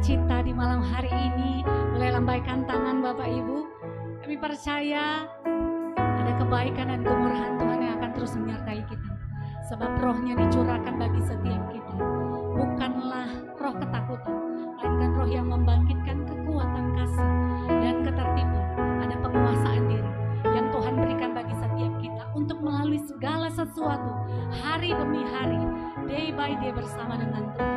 sukacita di malam hari ini. Boleh lambaikan tangan Bapak Ibu. Kami percaya ada kebaikan dan kemurahan Tuhan yang akan terus menyertai kita. Sebab rohnya dicurahkan bagi setiap kita. Bukanlah roh ketakutan, melainkan roh yang membangkitkan kekuatan kasih dan ketertiban. Ada penguasaan diri yang Tuhan berikan bagi setiap kita untuk melalui segala sesuatu, hari demi hari, day by day bersama dengan Tuhan.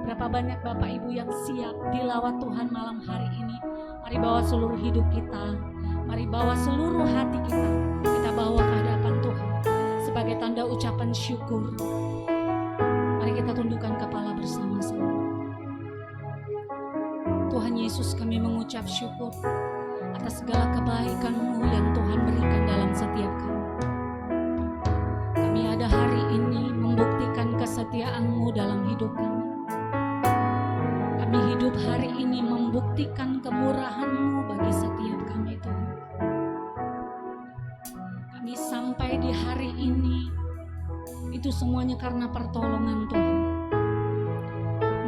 Berapa banyak Bapak Ibu yang siap dilawat Tuhan malam hari ini. Mari bawa seluruh hidup kita, mari bawa seluruh hati kita, kita bawa ke hadapan Tuhan sebagai tanda ucapan syukur. Mari kita tundukkan kepala bersama-sama. Tuhan Yesus, kami mengucap syukur atas segala kebaikan-Mu yang Tuhan berikan dalam setiap kami. Kami ada hari ini membuktikan kesetiaan-Mu dalam hidup kami. Kami hidup hari ini membuktikan kemurahan-Mu bagi setiap kami, Tuhan. Kami sampai di hari ini, itu semuanya karena pertolongan Tuhan.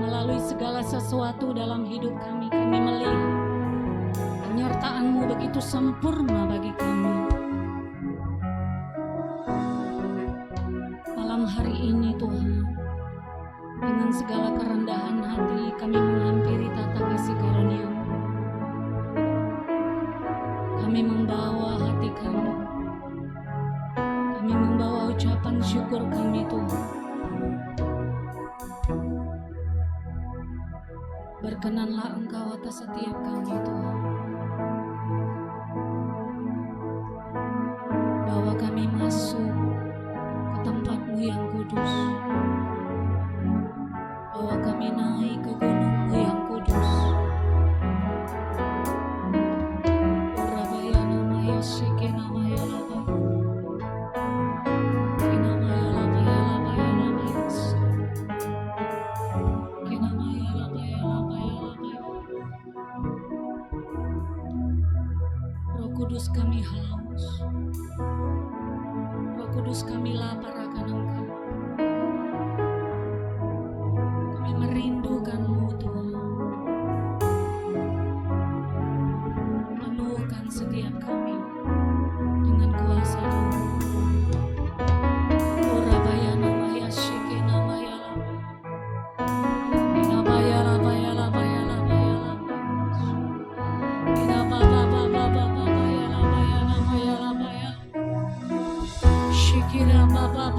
Melalui segala sesuatu dalam hidup kami, kami melihat penyertaan-Mu begitu sempurna bagi kami. Malam hari ini Tuhan, dengan segala kerendahan hati kami menghampiri tata kasih karunia-Mu. Kami membawa hati kami, kami membawa ucapan syukur kami Tuhan. Berkenanlah Engkau atas setiap kami Tuhan. Bawa kami masuk ke tempat-Mu yang kudus. Bawa kami naik ke gunung-Mu yang kudus. Urabaya namaya shikena maya laba. Kena maya labaya labaya labaya. Kena maya labaya labaya labaya. Roh Kudus, kami haus. Roh Kudus, kami lapar akan Engkau. Merindukan-Mu Tuhan. Penuhkan setiap kami dengan kuasa-Mu. Urabaya namaya shikena maya laba. Inabaya labaya labaya labaya labaya. Inababa baba baba baya labaya namaya labaya. Shikira baba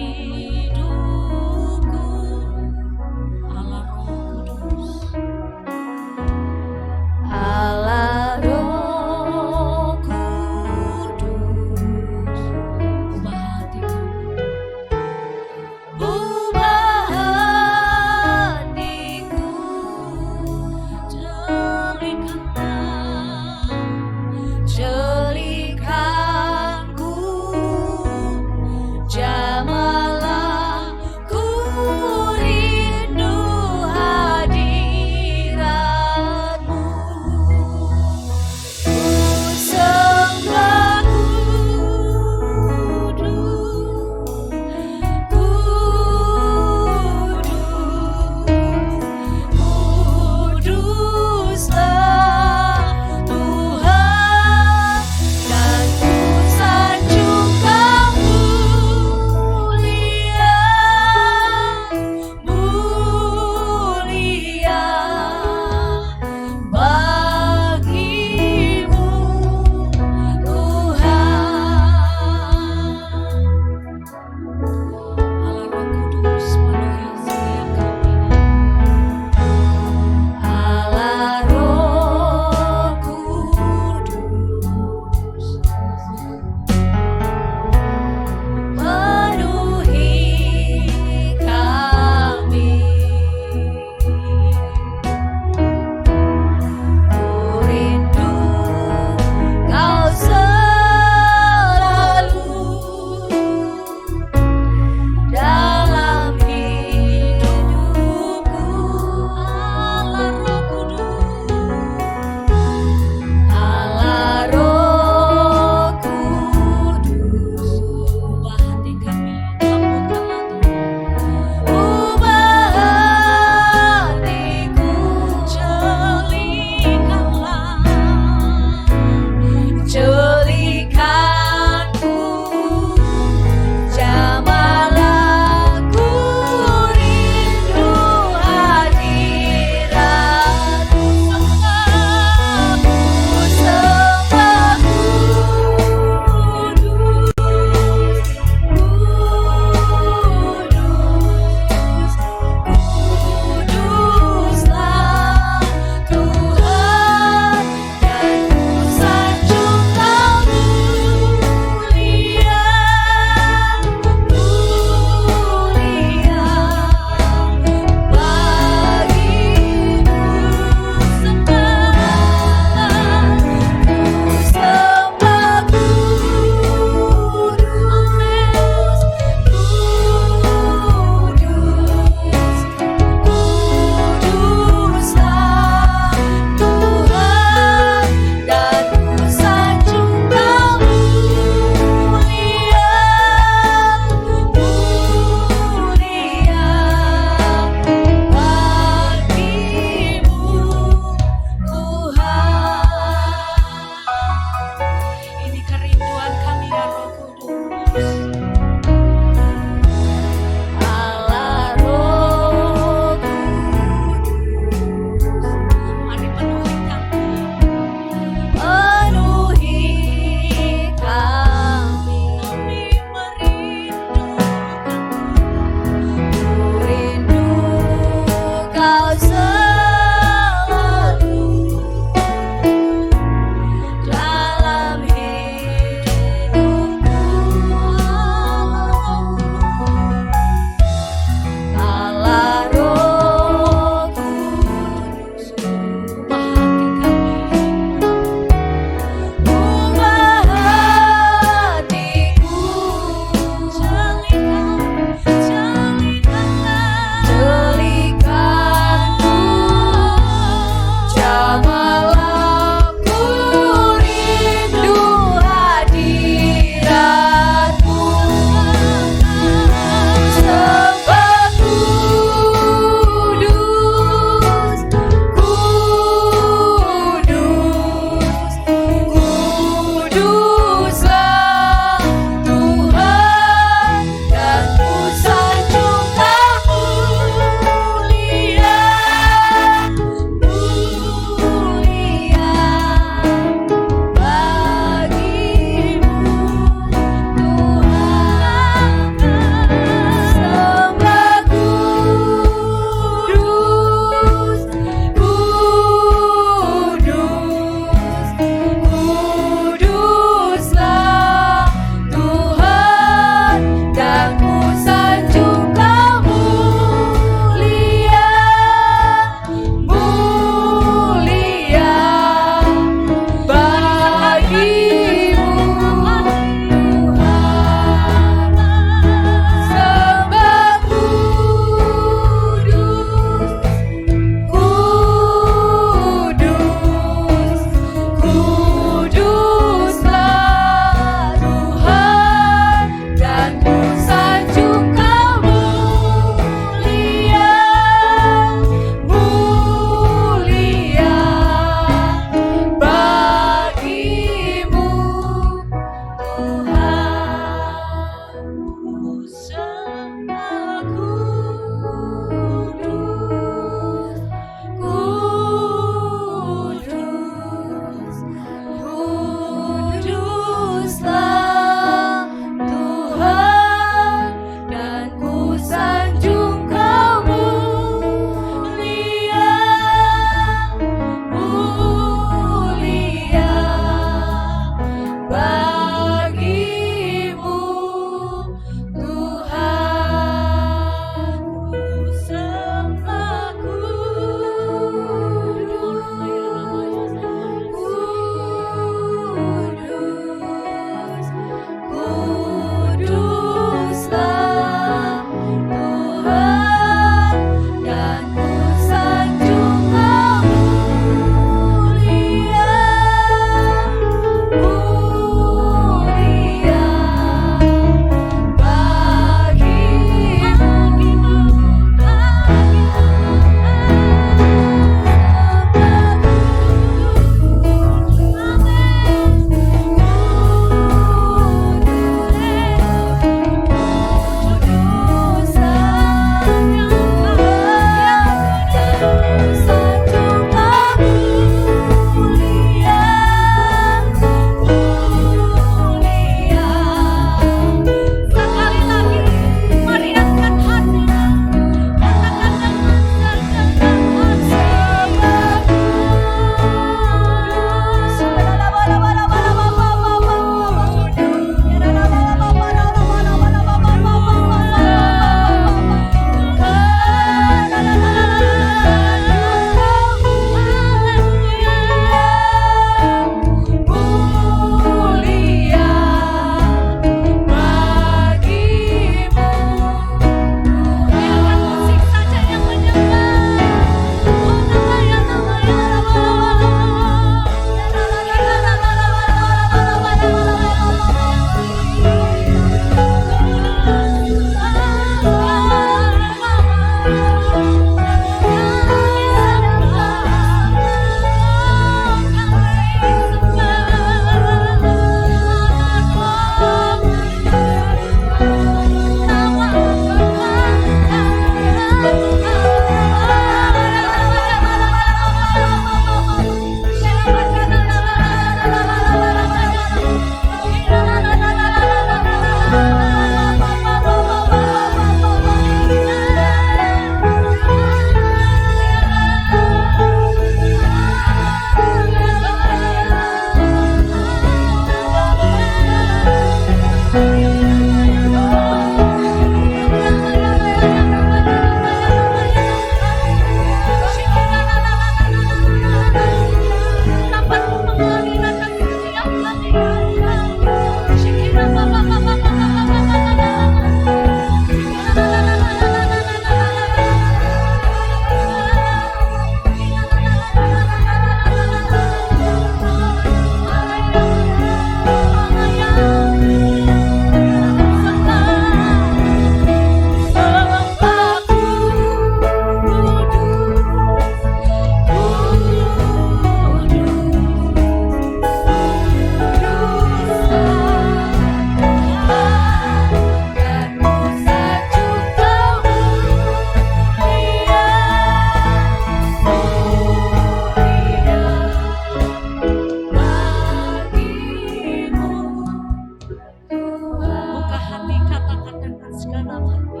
dalam hati.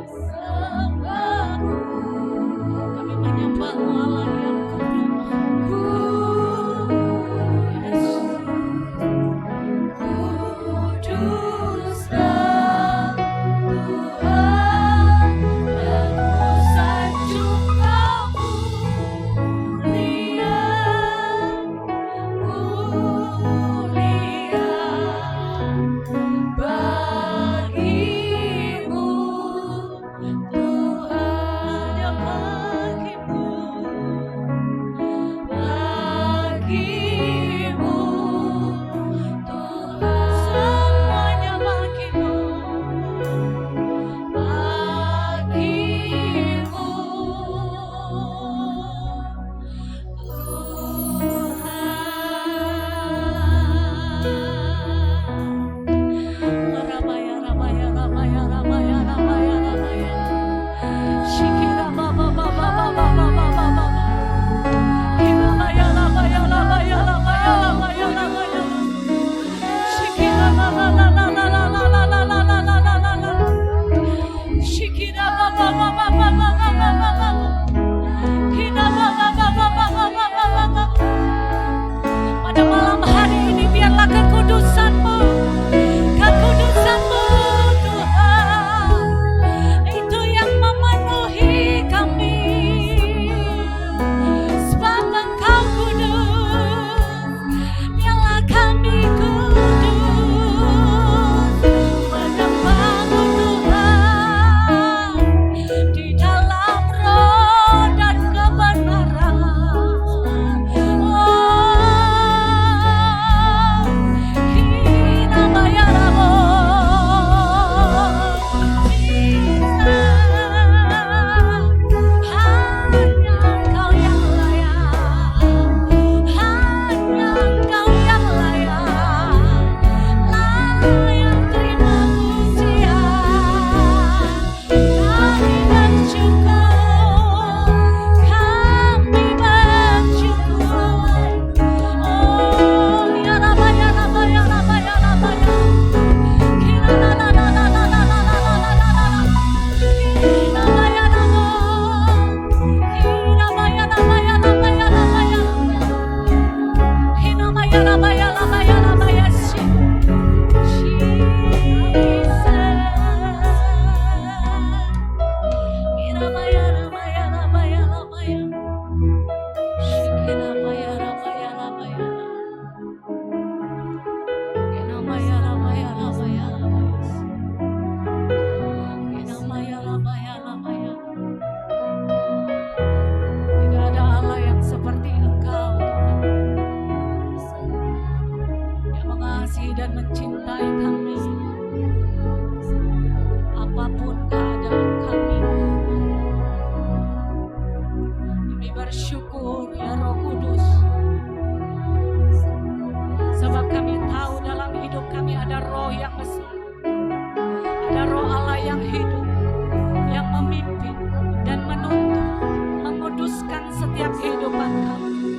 Kami menyembah-Mu Allah yang pada malam hari ini biarlah kekudusan-Mu, kekudusan-Mu Tuhan, itu yang memenuhi kami. Sebab Engkau kudus, biarlah kami kudus menyembah-Mu Tuhan di dalam roh dan kebenaran. Dan mencintai kami apapun keadaan kami. Kami bersyukur ya Roh Kudus, sebab kami tahu dalam hidup kami ada roh yang besar, ada roh Allah yang hidup, yang memimpin dan menuntun, menguduskan setiap kehidupan kami,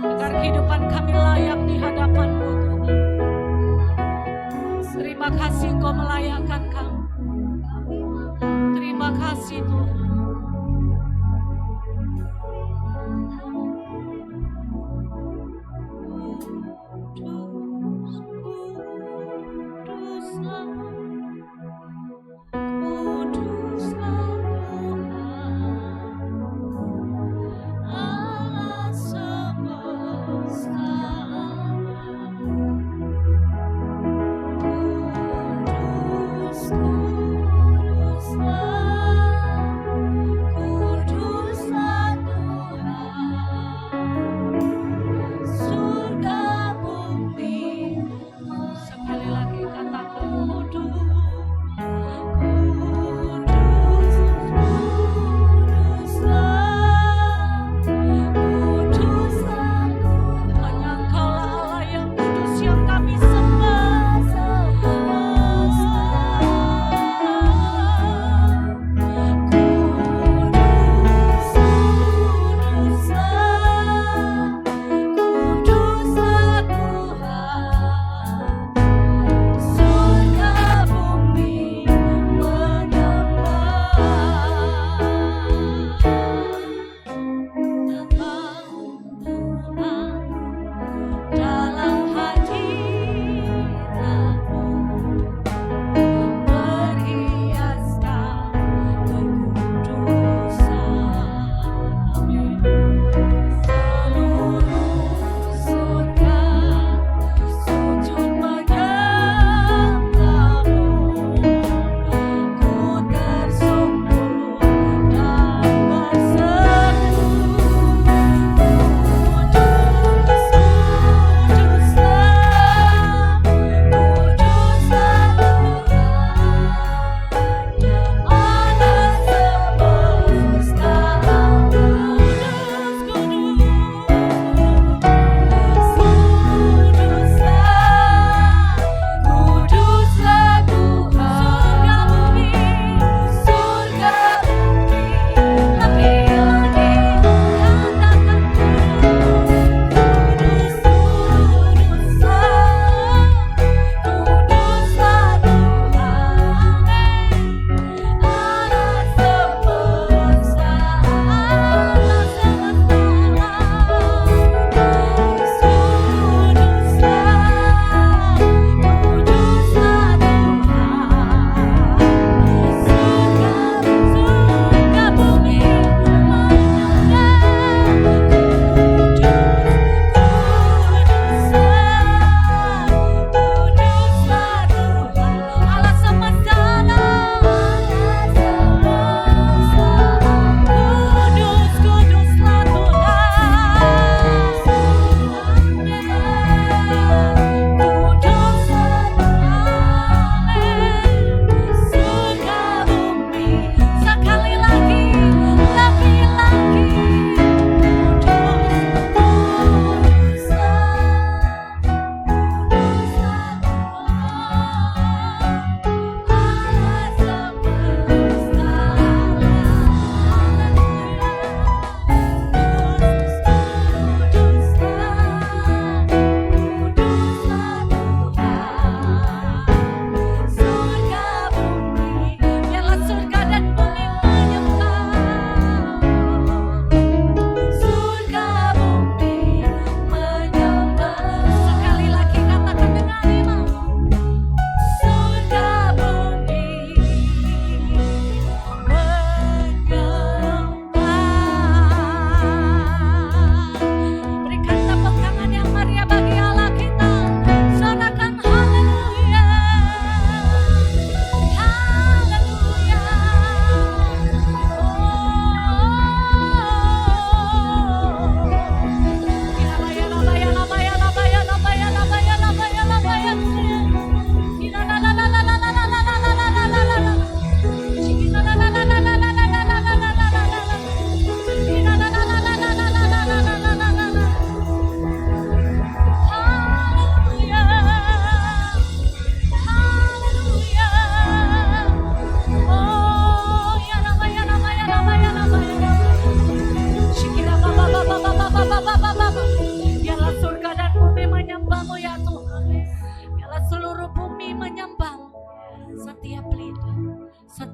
agar kehidupan kami layak di hadapan-Mu. Terima kasih Engkau melayakkan kami. Terima kasih Tuhan.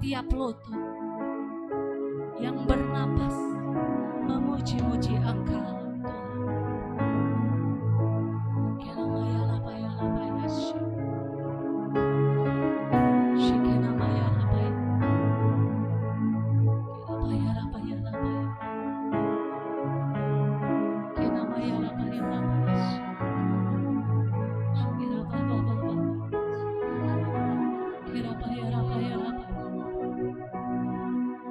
setiap lutut yang bernapas memuji-muji Engkau Tuhan. Kenamaya lapaya lapaya Shikenamaya lapaya Lapaya lapaya lapaya Kenamaya lapaya lapaya Shikira baba baba Kirapaya lapaya lapaya.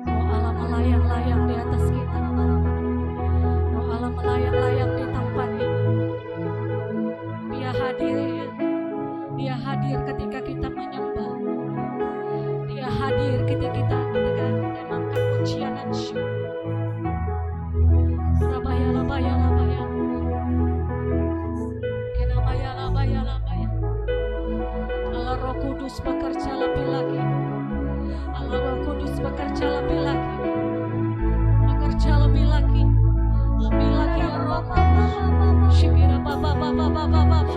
Roh Allah melayang-layang di atas kita. Roh Allah melayang-layang di tempat ini. Dia hadir ya. Dia hadir ketika kita menyembah. Dia hadir ketika kita mengangkat pujian dan syukur. Rabaya labaya labaya. Kenamaya labaya labaya. Allah Roh Kudus bekerja lebih lagi. Allah Roh Kudus bekerja lebih lagi. Bekerja lebih lagi. Lebih lagi ya Roh Kudus. Shikira baba baba baba baba.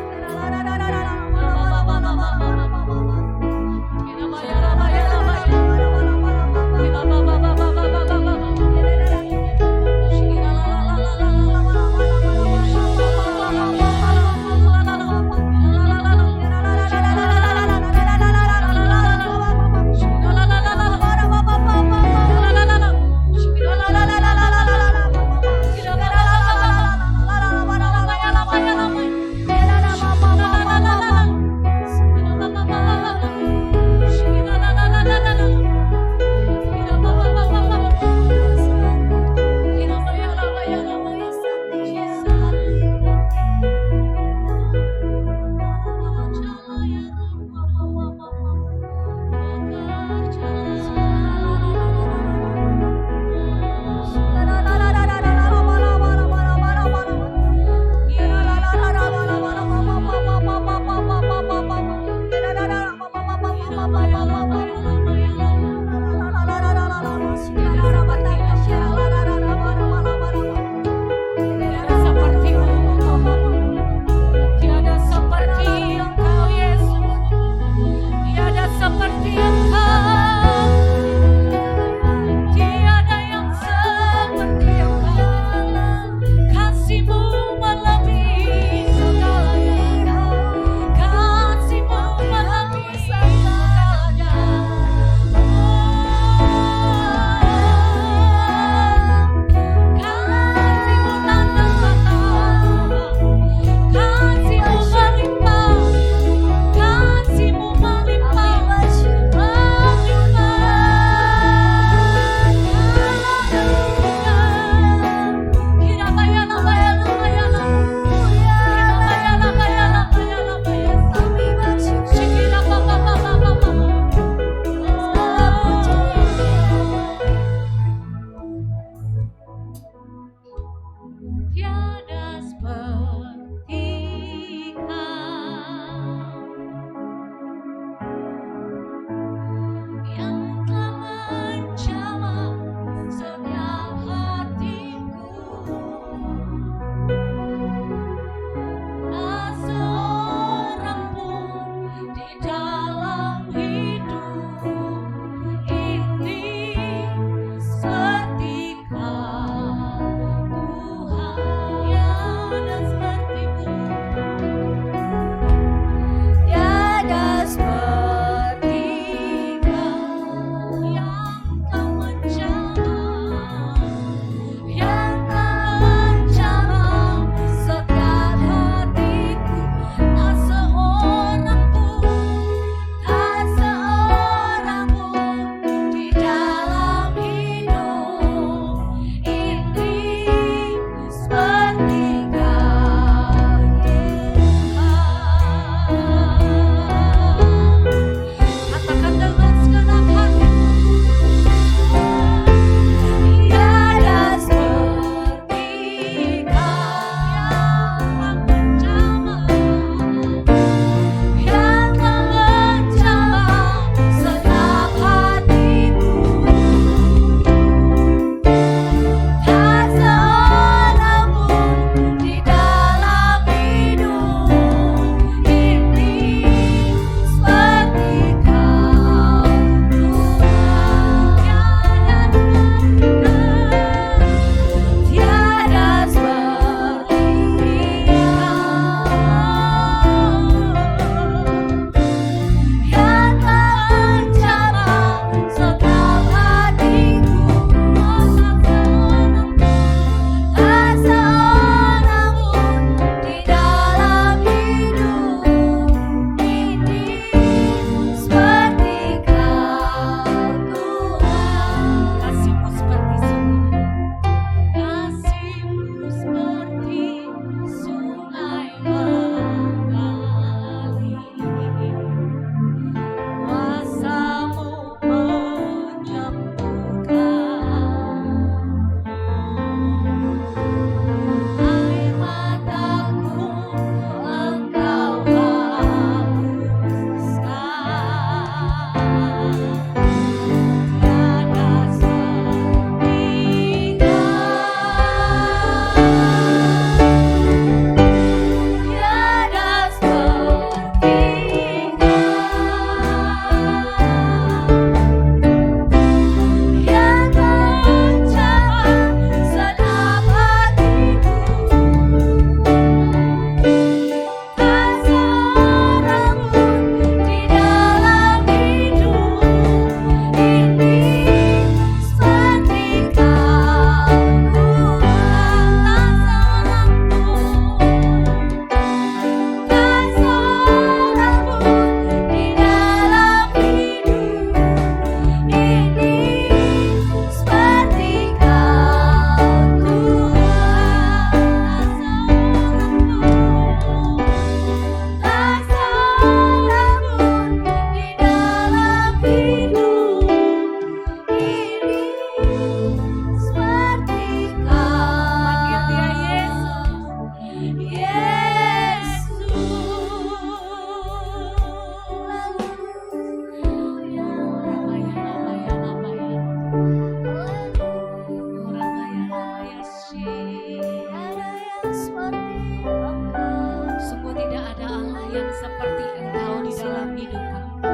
dalam hidup kami.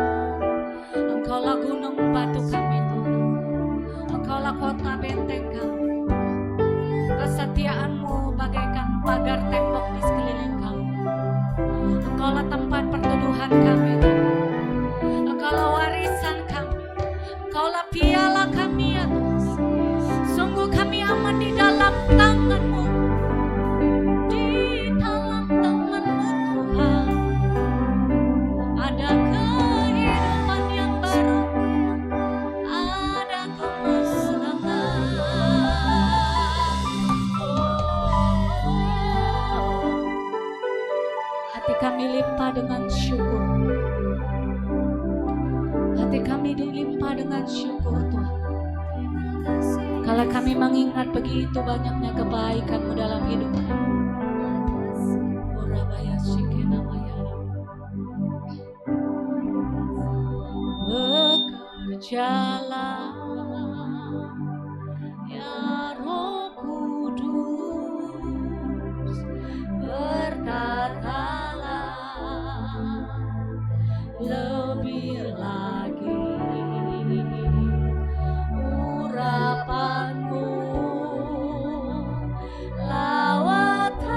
Engkaulah gunung batu kami Tuhan, Engkaulah kota benteng kami. Kesetiaan-Mu bagaikan pagar tembok di sekeliling kami. Engkaulah tempat perteduhan kami Tuhan, Engkaulah warisan kami, Engkaulah piala kami ya Tuhan. Sungguh kami aman di dalam tangan-Mu, di dalam tangan-Mu Tuhan. Ada kehidupan yang baru, ada kemenangan. Hati kami limpah dengan syukur, hati kami dilimpah dengan syukur Tuhan. Kalau kami mengingat begitu banyaknya kebaikan-Mu dalam hidup kami. Urabaya Shikena Mayana. Bekerjalah ya Roh Kudus, berkatalah lebih lagi. Urapan-Mu, lawatan-Mu,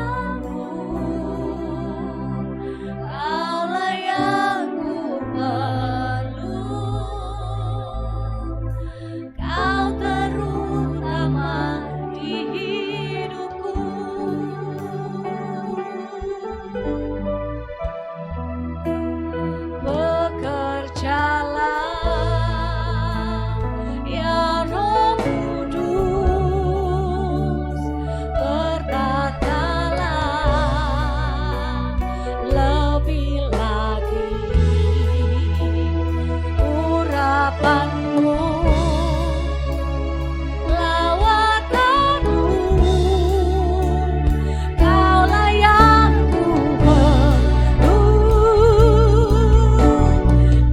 Kaulah yang ku perlu. Kau terutama di hidupku. Bekerjalah ya Roh Kudus, berkatalah lebih lagi. Urapan-Mu, lawatan-Mu, Kaulah yang ku perlu.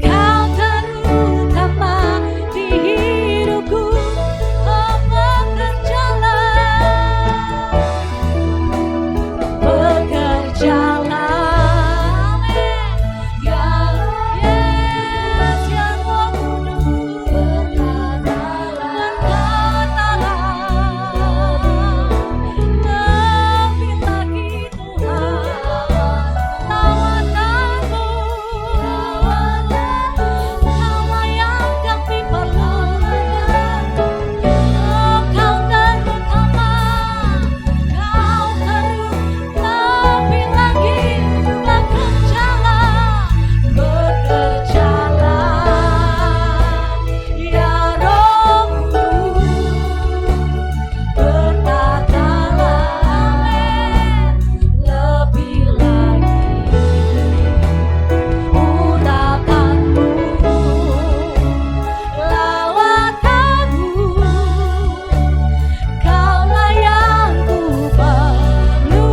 Kau terutama di hidupku. Oh, bekerjalah, ya Yes, ya Roh Kudus, berkatalah lebih lagi Tuhan. Lawatan-Mu, Kaulah yang kami perlu. Oh, Kau terutama, Kau lebih lagi. Bekerjalah ya Roh Kudus, berkatalah lebih lagi. Urapan-Mu, lawatan-Mu, Kaulah yang ku perlu.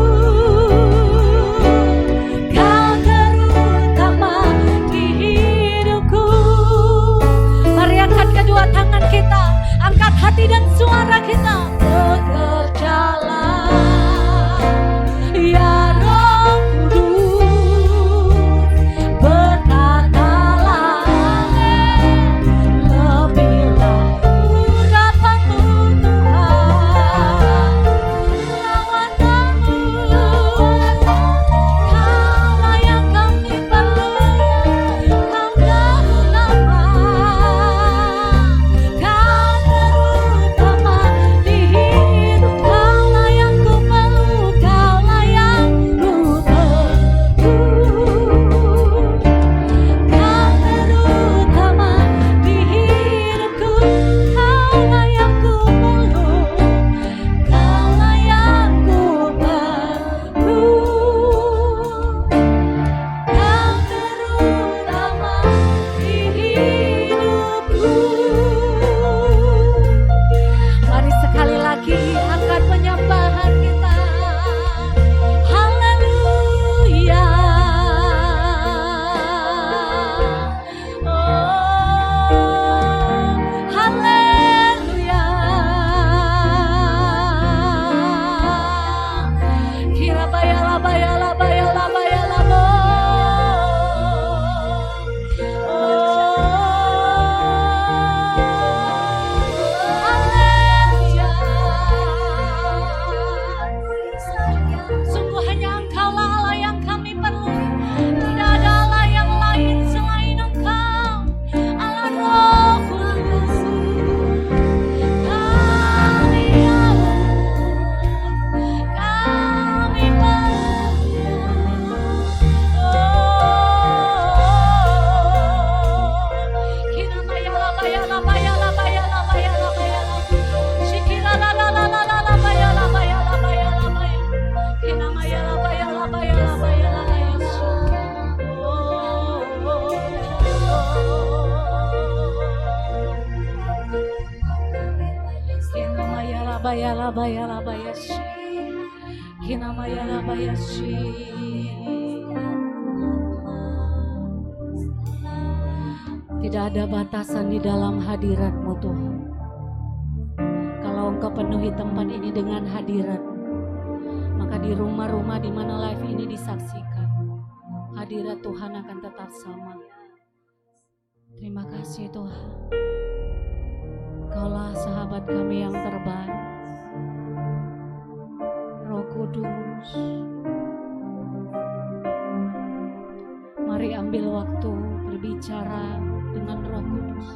Kau terutama di hidupku. Mari angkat kedua tangan kita, angkat hati dan suara kita. Bekerjalah ya Roh Kudus, berkatalah lebih lagi. Urapan-Mu Tuhan, lawatan-Mu, Kaulah yang kami perlu. Kau terutama, Kau terutama di hidupku. Bayalabayalabayashi. Kinamayalabayashi. Tidak ada batasan di dalam hadirat-Mu Tuhan. Kalau Engkau penuhi tempat ini dengan hadirat, maka di rumah-rumah di mana live ini disaksikan, hadirat Tuhan akan tetap sama. Terima kasih Tuhan. Kaulah sahabat kami yang terbaik, Roh Kudus. Mari ambil waktu berbicara dengan Roh Kudus.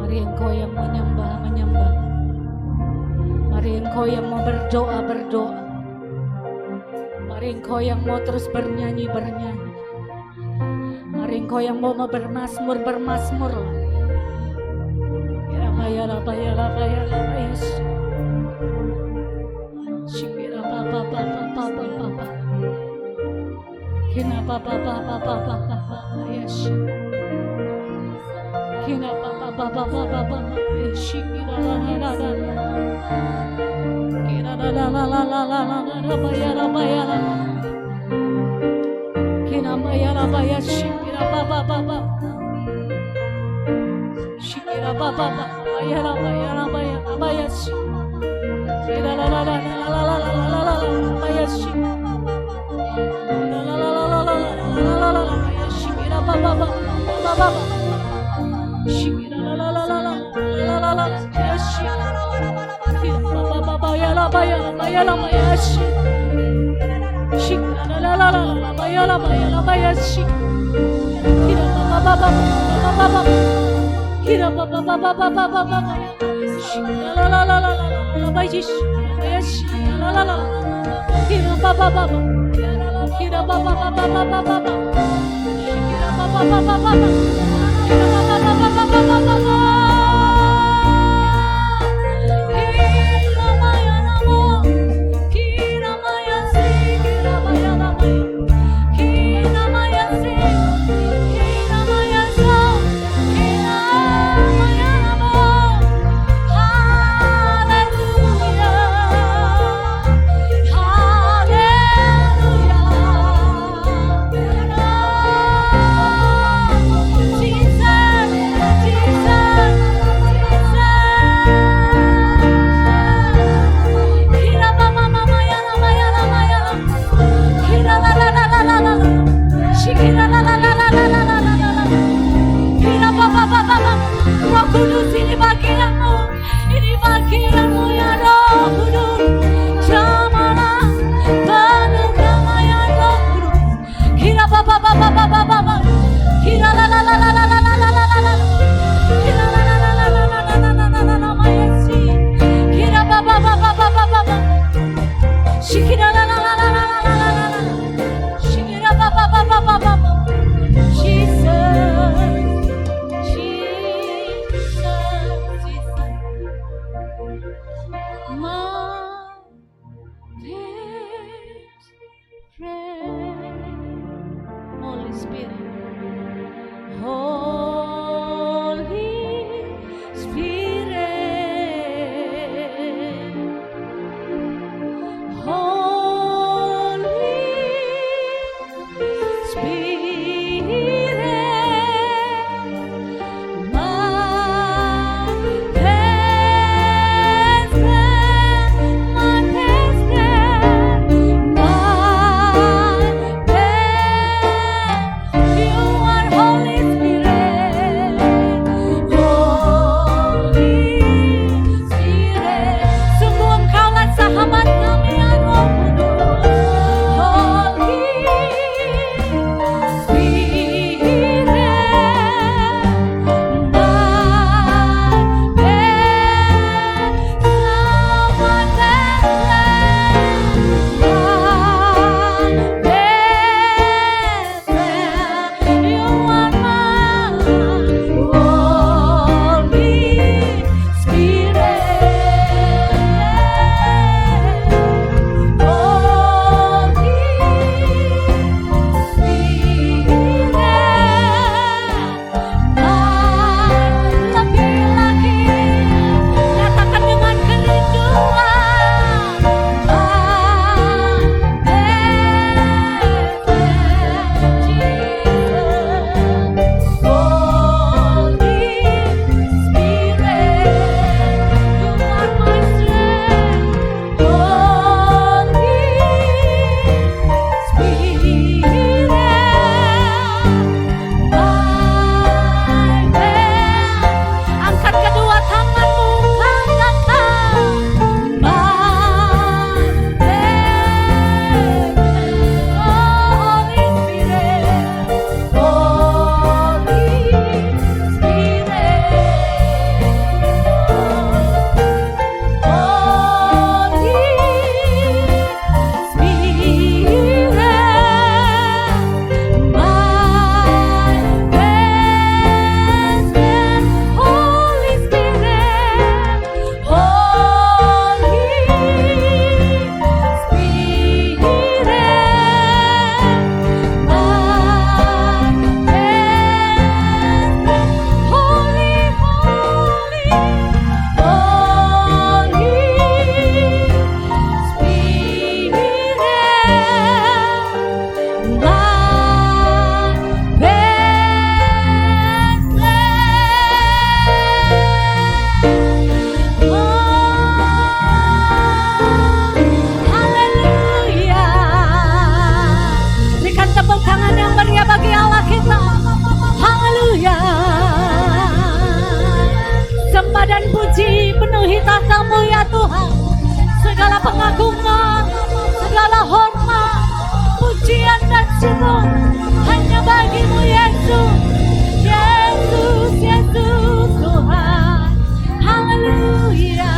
Mari Engkau yang menyembah. Mari Engkau yang mau berdoa. Mari Engkau yang mau terus bernyanyi. Mari Engkau yang mau bermasmur. tepuk tangan yang meriah bagi Allah kita. Haleluya. Sembah dan puji penuhi tahta-Mu ya Tuhan. Segala pengagungan, segala hormat, pujian dan syukur hanya bagi-Mu Yesus. Yesus, Yesus Tuhan. Haleluya.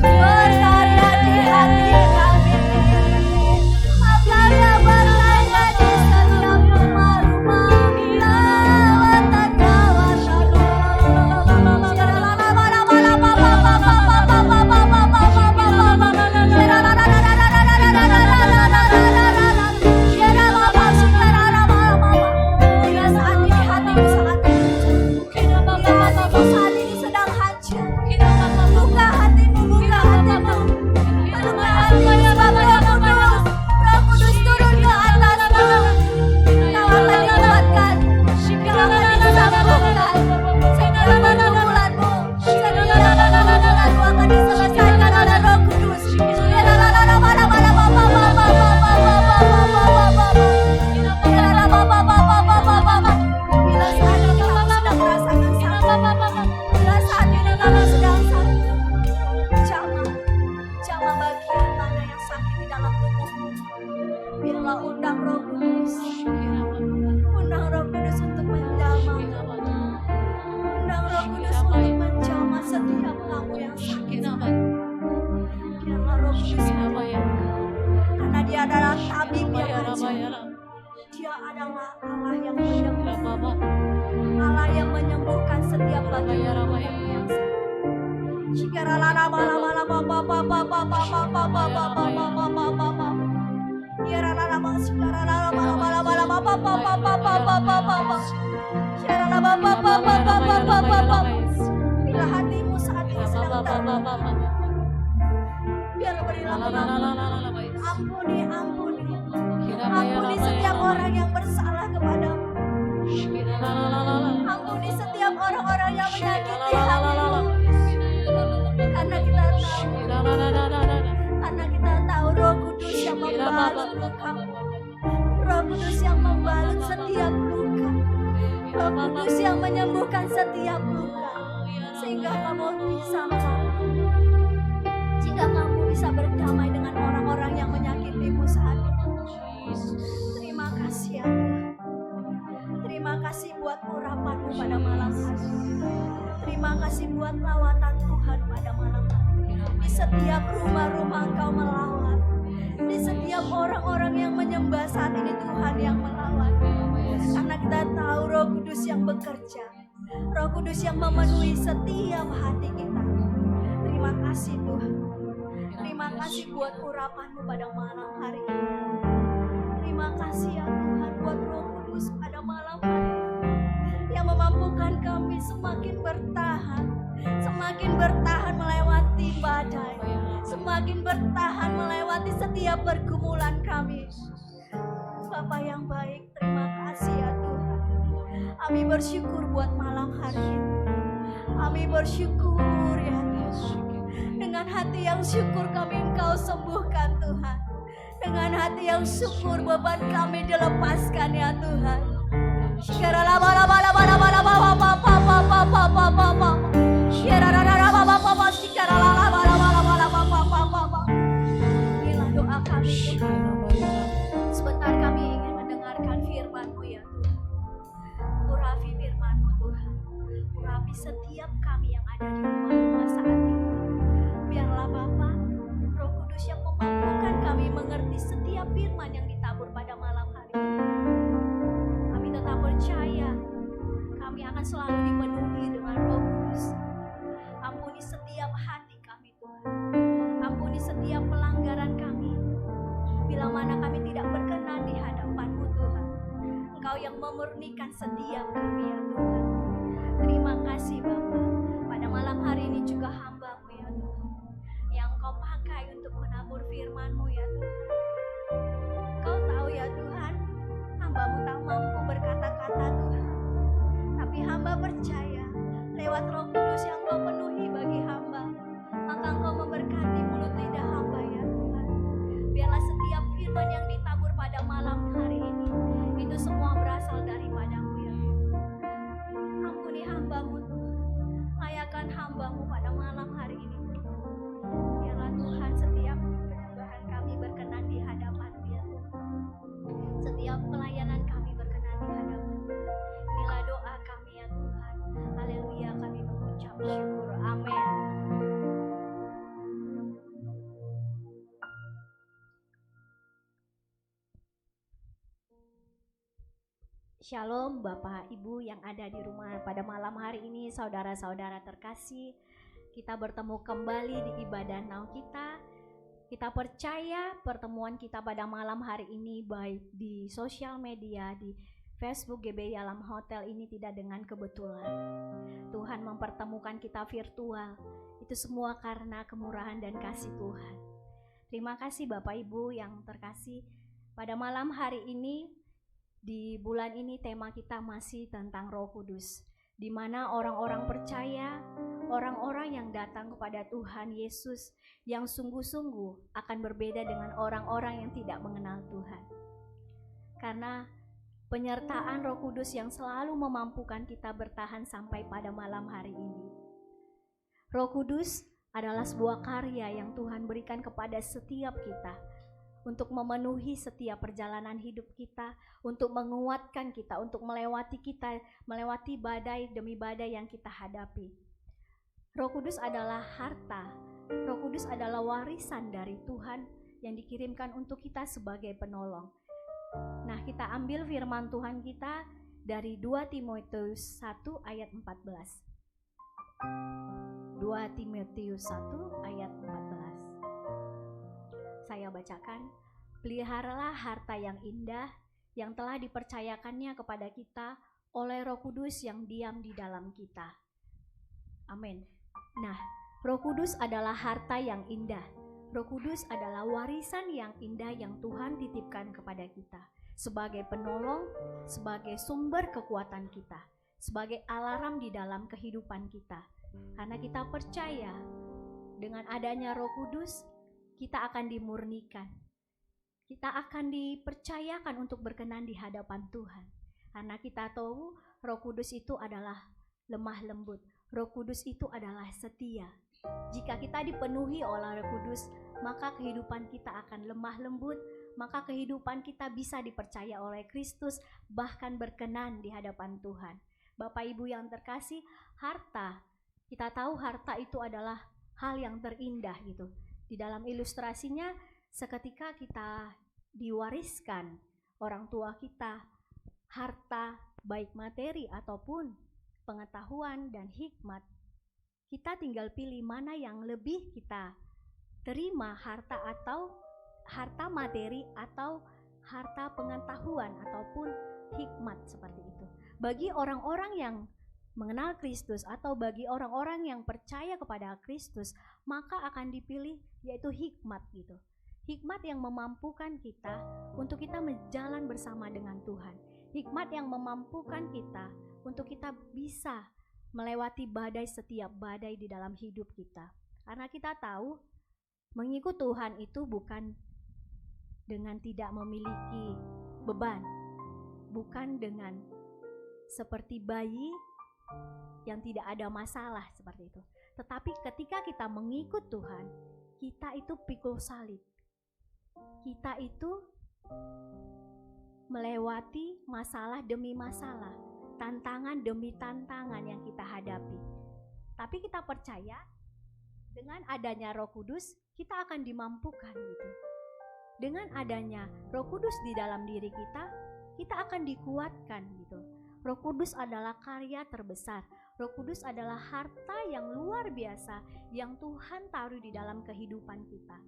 Berkarya di Bila hatimu saat ini sedang terluka, biar berilah pengampunan. Ampuni setiap orang yang bersalah kepadamu. Ampuni setiap orang-orang yang menyakiti hatimu. Karena kita tahu Roh Kudus yang membalut lukamu. Roh Kudus yang membalut setiap luka. Roh Kudus yang menyembuhkan setiap luka. Sehingga kamu bisa berdamai dengan orang-orang yang menyakitimu saat ini. Terima kasih ya Tuhan. Terima kasih buat urapanmu pada malam hari. Terima kasih buat lawatan Tuhan pada malam hari. Di setiap rumah-rumah Engkau melawat. Di setiap orang-orang yang menyembah saat ini Tuhan yang melawat. Karena kita tahu Roh Kudus yang bekerja. Roh Kudus yang memenuhi setiap hati kita. Terima kasih Tuhan. Terima kasih buat urapanmu pada malam hari ini. Terima kasih ya Tuhan buat Roh Kudus pada malam hari ini, yang memampukan kami semakin bertahan melewati badai, semakin bertahan melewati setiap pergumulan kami. Bapa yang baik, terima kasih ya Tuhan. Kami bersyukur buat malam hari ini. Kami bersyukur ya Tuhan. Dengan hati yang syukur kami Engkau sembuhkan Tuhan. Dengan hati yang syukur beban kami dilepaskan ya Tuhan. Inilah doa kami Tuhan. Sebentar kami ingin mendengarkan firman-Mu ya Tuhan. Urapi firman-Mu Tuhan. Urapi setiap kami yang ada di rumah-rumah saat ini. Biarlah Bapa, Roh Kudus yang memampukan kami mengerti setiap firman yang ditabur pada malam hari ini. Kami tetap percaya kami akan selalu dipenuhi dengan Roh Kudus. Ampuni setiap hati kami Tuhan. Ampuni setiap pelanggaran kami. Bila mana kami tidak berkenan di hadapan-Mu Tuhan, Engkau yang memurnikan setiap kami ya Tuhan. Terima kasih Bapa. Pada malam hari ini juga hamba-Mu ya Tuhan, yang Engkau pakai untuk menabur firman-Mu ya Tuhan. Engkau tahu ya Tuhan, hamba-Mu tak mampu berkata-kata Tuhan, tapi hamba percaya lewat Roh Kudus yang Engkau penuhi bagi hamba, maka Engkau memberkati mulut lidah hamba ya Tuhan. Biarlah setiap firman yang ditabur pada malam hari ini, itu semua berasal daripada-Mu ya Tuhan. Ampuni hamba-Mu Tuhan, layakan hamba-Mu pada malam hari ini Tuhan. Biarlah Tuhan setiap penyembahan kami berkenan di hadapan-Mu ya Tuhan. Setiap pelayanan kami berkenan di hadapan-Mu. Inilah doa kami ya Tuhan. Haleluya, kami mengucap syukur. Amin. Shalom Bapak Ibu yang ada di rumah pada malam hari ini, saudara-saudara terkasih. Kita bertemu kembali di ibadah now kita. Kita percaya pertemuan kita pada malam hari ini baik di sosial media, di Facebook GBI Alam Hotel ini tidak dengan kebetulan. Tuhan mempertemukan kita virtual. Itu semua karena kemurahan dan kasih Tuhan. Terima kasih Bapak Ibu yang terkasih. Pada malam hari ini, di bulan ini tema kita masih tentang Roh Kudus, di mana orang-orang percaya, orang-orang yang datang kepada Tuhan Yesus yang sungguh-sungguh akan berbeda dengan orang-orang yang tidak mengenal Tuhan. Karena penyertaan Roh Kudus yang selalu memampukan kita bertahan sampai pada malam hari ini. Roh Kudus adalah sebuah karya yang Tuhan berikan kepada setiap kita, untuk memenuhi setiap perjalanan hidup kita, untuk menguatkan kita, untuk melewati badai demi badai yang kita hadapi. Roh Kudus adalah harta, Roh Kudus adalah warisan dari Tuhan yang dikirimkan untuk kita sebagai penolong. Nah, kita ambil firman Tuhan kita dari 2 Timotius 1 ayat 14. 2 Timotius 1 ayat 14. Saya bacakan, peliharalah harta yang indah yang telah dipercayakannya kepada kita oleh Roh Kudus yang diam di dalam kita. Amin. Nah, Roh Kudus adalah harta yang indah. Roh Kudus adalah warisan yang indah yang Tuhan titipkan kepada kita sebagai penolong, sebagai sumber kekuatan kita, sebagai alarm di dalam kehidupan kita. Karena kita percaya dengan adanya Roh Kudus, kita akan dimurnikan. Kita akan dipercayakan untuk berkenan di hadapan Tuhan. Karena kita tahu Roh Kudus itu adalah lemah lembut. Roh Kudus itu adalah setia. Jika kita dipenuhi oleh Roh Kudus, maka kehidupan kita akan lemah lembut, maka kehidupan kita bisa dipercaya oleh Kristus, bahkan berkenan di hadapan Tuhan. Bapak Ibu yang terkasih, harta, kita tahu harta itu adalah hal yang terindah gitu. Di dalam ilustrasinya, seketika kita diwariskan orang tua kita harta baik materi ataupun pengetahuan dan hikmat, kita tinggal pilih mana yang lebih kita terima, harta materi atau harta pengetahuan ataupun hikmat seperti itu. Bagi orang-orang yang mengenal Kristus atau bagi orang-orang yang percaya kepada Kristus, maka akan dipilih yaitu hikmat gitu. Hikmat yang memampukan kita untuk kita berjalan bersama dengan Tuhan. Hikmat yang memampukan kita untuk kita bisa melewati setiap badai di dalam hidup kita. Karena kita tahu mengikut Tuhan itu bukan dengan tidak memiliki beban, bukan dengan seperti bayi yang tidak ada masalah seperti itu. Tetapi ketika kita mengikut Tuhan, kita itu pikul salib. Kita itu melewati masalah demi masalah, tantangan demi tantangan yang kita hadapi. Tapi kita percaya dengan adanya Roh Kudus, kita akan dimampukan gitu. Dengan adanya Roh Kudus di dalam diri kita akan dikuatkan gitu. Roh Kudus adalah karya terbesar. Roh Kudus adalah harta yang luar biasa yang Tuhan taruh di dalam kehidupan kita.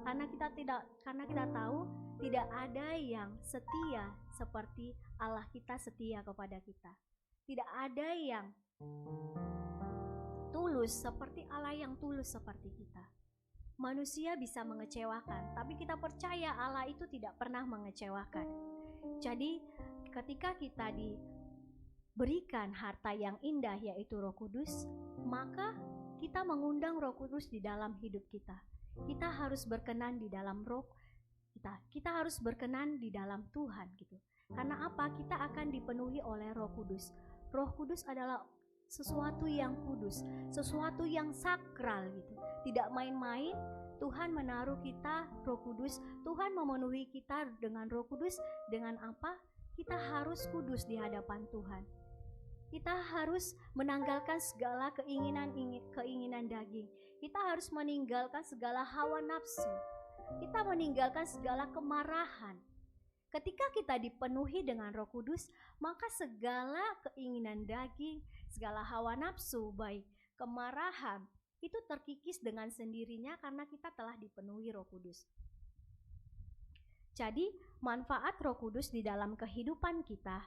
Karena kita tahu tidak ada yang setia seperti Allah kita setia kepada kita. Tidak ada yang tulus seperti Allah yang tulus seperti kita. Manusia bisa mengecewakan, tapi kita percaya Allah itu tidak pernah mengecewakan. Jadi ketika kita diberikan harta yang indah yaitu Roh Kudus, maka kita mengundang Roh Kudus di dalam hidup kita. Kita harus berkenan di dalam roh kita harus berkenan di dalam Tuhan gitu. Karena apa? Kita akan dipenuhi oleh Roh Kudus. Roh Kudus adalah sesuatu yang kudus, sesuatu yang sakral gitu. Tidak main-main. Tuhan menaruh kita Roh Kudus, Tuhan memenuhi kita dengan Roh Kudus. Dengan apa? Kita harus kudus di hadapan Tuhan. Kita harus menanggalkan segala keinginan daging. Kita harus meninggalkan segala hawa nafsu. Kita meninggalkan segala kemarahan. Ketika kita dipenuhi dengan Roh Kudus, maka segala keinginan daging, segala hawa nafsu, baik kemarahan, itu terkikis dengan sendirinya karena kita telah dipenuhi Roh Kudus. Jadi, manfaat Roh Kudus di dalam kehidupan kita.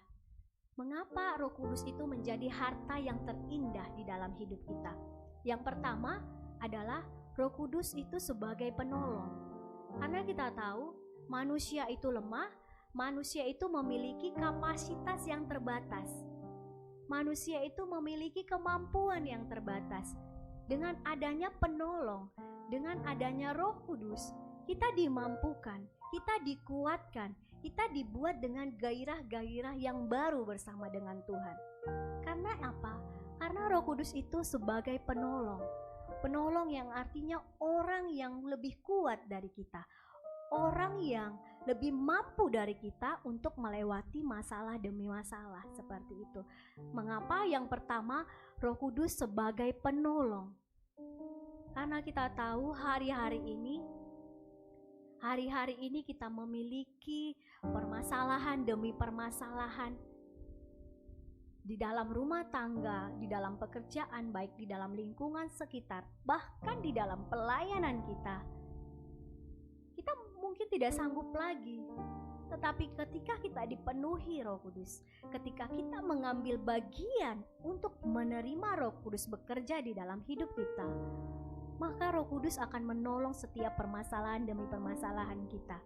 Mengapa Roh Kudus itu menjadi harta yang terindah di dalam hidup kita? Yang pertama adalah Roh Kudus itu sebagai penolong. Karena kita tahu manusia itu lemah, manusia itu memiliki kapasitas yang terbatas. Manusia itu memiliki kemampuan yang terbatas. Dengan adanya penolong, dengan adanya Roh Kudus, kita dimampukan, kita dikuatkan, kita dibuat dengan gairah-gairah yang baru bersama dengan Tuhan. Karena apa? Karena Roh Kudus itu sebagai penolong. Penolong yang artinya orang yang lebih kuat dari kita, orang yang lebih mampu dari kita untuk melewati masalah demi masalah seperti itu. Mengapa? Yang pertama, Roh Kudus sebagai penolong. Karena kita tahu hari-hari ini kita memiliki permasalahan demi permasalahan. di dalam rumah tangga, di dalam pekerjaan, baik di dalam lingkungan sekitar, bahkan di dalam pelayanan kita mungkin tidak sanggup lagi. Tetapi ketika kita dipenuhi Roh Kudus, ketika kita mengambil bagian untuk menerima Roh Kudus bekerja di dalam hidup kita, maka Roh Kudus akan menolong setiap permasalahan demi permasalahan kita.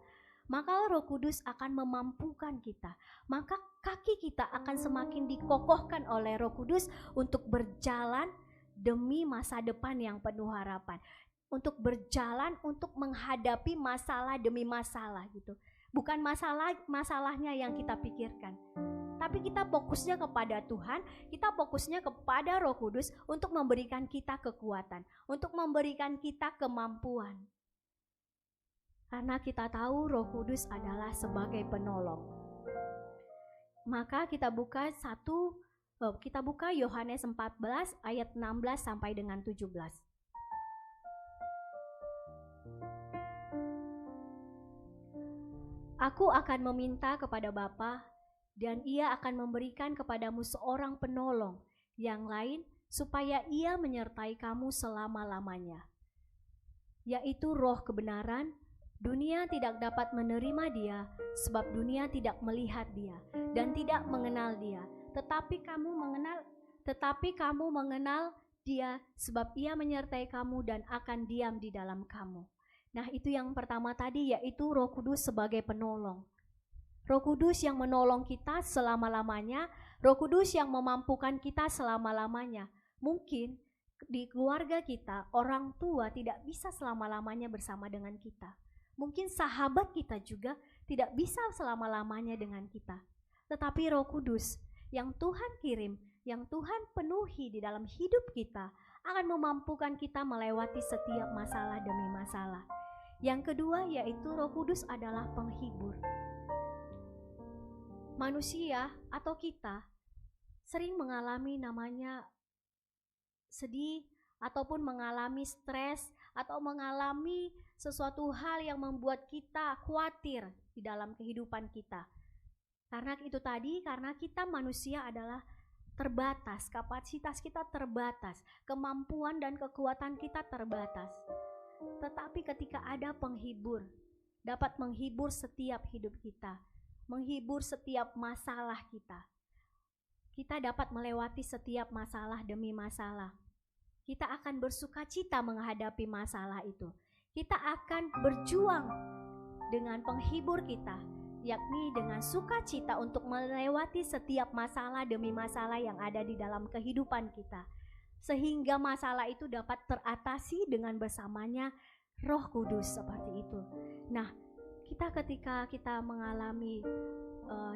Maka Roh Kudus akan memampukan kita. Maka kaki kita akan semakin dikokohkan oleh Roh Kudus untuk berjalan demi masa depan yang penuh harapan. Untuk berjalan untuk menghadapi masalah demi masalah gitu. Bukan masalahnya yang kita pikirkan, tapi kita fokusnya kepada Tuhan, kita fokusnya kepada Roh Kudus untuk memberikan kita kekuatan, untuk memberikan kita kemampuan. Karena kita tahu Roh Kudus adalah sebagai penolong. Maka kita buka Yohanes 14 ayat 16 sampai dengan 17. Aku akan meminta kepada Bapa, dan Ia akan memberikan kepadamu seorang penolong yang lain, supaya Ia menyertai kamu selama-lamanya, yaitu Roh kebenaran. Dunia tidak dapat menerima Dia, sebab dunia tidak melihat Dia dan tidak mengenal Dia. Tetapi kamu mengenal Dia, sebab Ia menyertai kamu dan akan diam di dalam kamu. Nah, itu yang pertama tadi, yaitu Roh Kudus sebagai penolong. Roh Kudus yang menolong kita selama-lamanya, Roh Kudus yang memampukan kita selama-lamanya. Mungkin di keluarga kita, orang tua tidak bisa selama-lamanya bersama dengan kita. Mungkin sahabat kita juga tidak bisa selama-lamanya dengan kita. Tetapi Roh Kudus yang Tuhan kirim, yang Tuhan penuhi di dalam hidup kita, akan memampukan kita melewati setiap masalah demi masalah. Yang kedua yaitu Roh Kudus adalah penghibur. Manusia atau kita sering mengalami namanya sedih, ataupun mengalami stres, atau mengalami sesuatu hal yang membuat kita khawatir di dalam kehidupan kita. Karena itu tadi, karena kita manusia adalah terbatas, kapasitas kita terbatas, kemampuan dan kekuatan kita terbatas. Tetapi ketika ada penghibur, dapat menghibur setiap hidup kita, menghibur setiap masalah kita. Kita dapat melewati setiap masalah demi masalah. Kita akan bersukacita menghadapi masalah itu. Kita akan berjuang dengan penghibur kita, yakni dengan sukacita untuk melewati setiap masalah demi masalah yang ada di dalam kehidupan kita, sehingga masalah itu dapat teratasi dengan bersamanya Roh Kudus, seperti itu. Nah, ketika kita mengalami